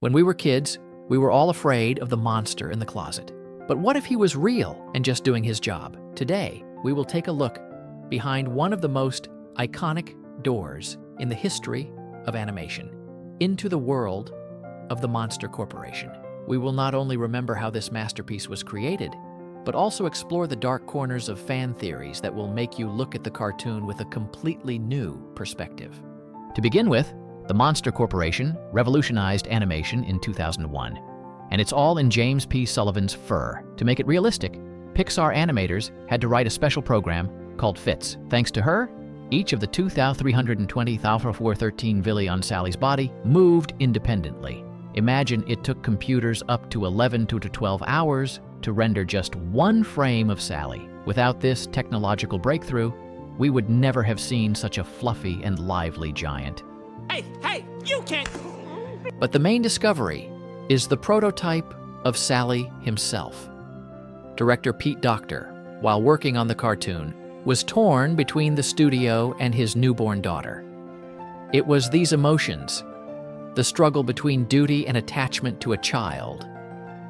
When we were kids, we were all afraid of the monster in the closet. But what if he was real and just doing his job? Today, we will take a look behind one of the most iconic doors in the history of animation, into the world of the Monster Corporation. We will not only remember how this masterpiece was created, but also explore the dark corners of fan theories that will make you look at the cartoon with a completely new perspective. To begin with, the Monster Corporation revolutionized animation in 2001, and it's all in James P. Sullivan's fur. To make it realistic, Pixar animators had to write a special program called FITS. Thanks to her, each of the 2,320,413 villi on Sally's body moved independently. Imagine it took computers up to 11 to 12 hours to render just one frame of Sally. Without this technological breakthrough, we would never have seen such a fluffy and lively giant. Hey, you can't! But the main discovery is the prototype of Sally himself. Director Pete Docter, while working on the cartoon, was torn between the studio and his newborn daughter. It was these emotions, the struggle between duty and attachment to a child,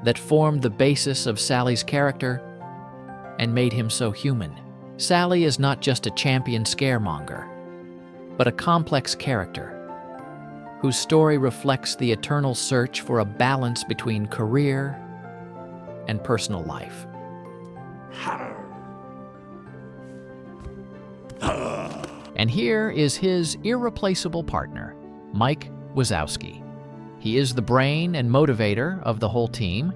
that formed the basis of Sally's character and made him so human. Sally is not just a champion scaremonger, but a complex character whose story reflects the eternal search for a balance between career and personal life. And here is his irreplaceable partner, Mike Wazowski. He is the brain and motivator of the whole team.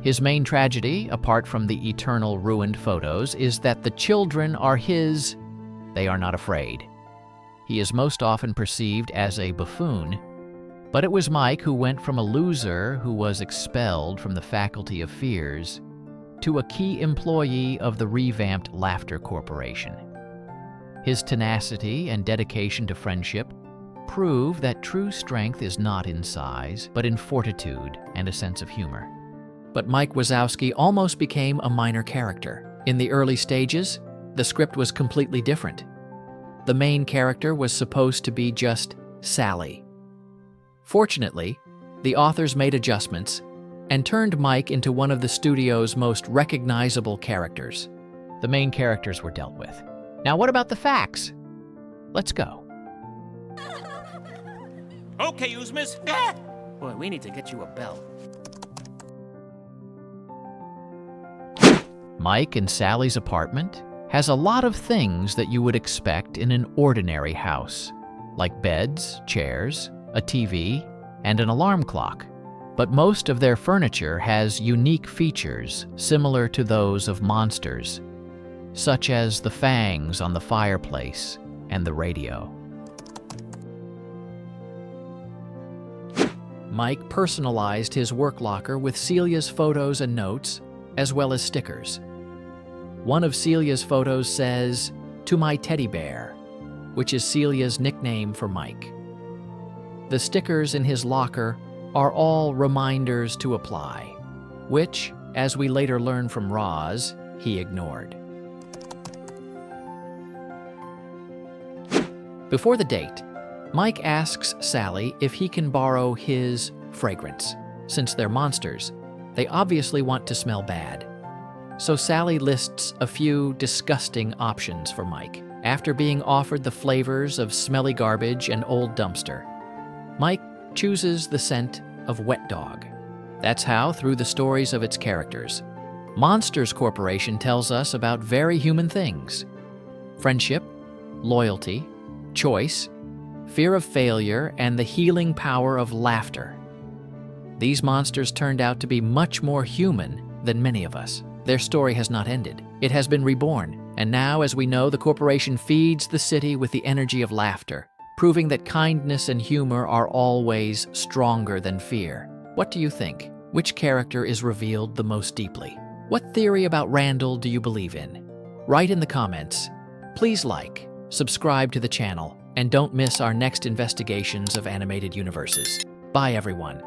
His main tragedy, apart from the eternal ruined photos, is that the children are his. They are not afraid. He is most often perceived as a buffoon, but it was Mike who went from a loser who was expelled from the Faculty of Fears to a key employee of the revamped Laughter Corporation. His tenacity and dedication to friendship prove that true strength is not in size, but in fortitude and a sense of humor. But Mike Wazowski almost became a minor character. In the early stages, the script was completely different. The main character was supposed to be just Sally. Fortunately, the authors made adjustments and turned Mike into one of the studio's most recognizable characters. The main characters were dealt with. Now what about the facts? Let's go. Okay, Uzmas. Boy, we need to get you a bell. Mike and Sally's apartment has a lot of things that you would expect in an ordinary house, like beds, chairs, a TV, and an alarm clock. But most of their furniture has unique features similar to those of monsters, such as the fangs on the fireplace and the radio. Mike personalized his work locker with Celia's photos and notes, as well as stickers. One of Celia's photos says, "To my teddy bear," which is Celia's nickname for Mike. The stickers in his locker are all reminders to apply, which, as we later learn from Roz, he ignored. Before the date, Mike asks Sally if he can borrow his fragrance. Since they're monsters, they obviously want to smell bad. So Sally lists a few disgusting options for Mike. After being offered the flavors of smelly garbage and old dumpster, Mike chooses the scent of wet dog. That's how, through the stories of its characters, Monsters Corporation tells us about very human things: friendship, loyalty, choice, fear of failure, and the healing power of laughter. These monsters turned out to be much more human than many of us. Their story has not ended. It has been reborn, and now, as we know, the corporation feeds the city with the energy of laughter, proving that kindness and humor are always stronger than fear. What do you think? Which character is revealed the most deeply? What theory about Randall do you believe in? Write in the comments. Please like, subscribe to the channel, and don't miss our next investigations of animated universes. Bye, everyone.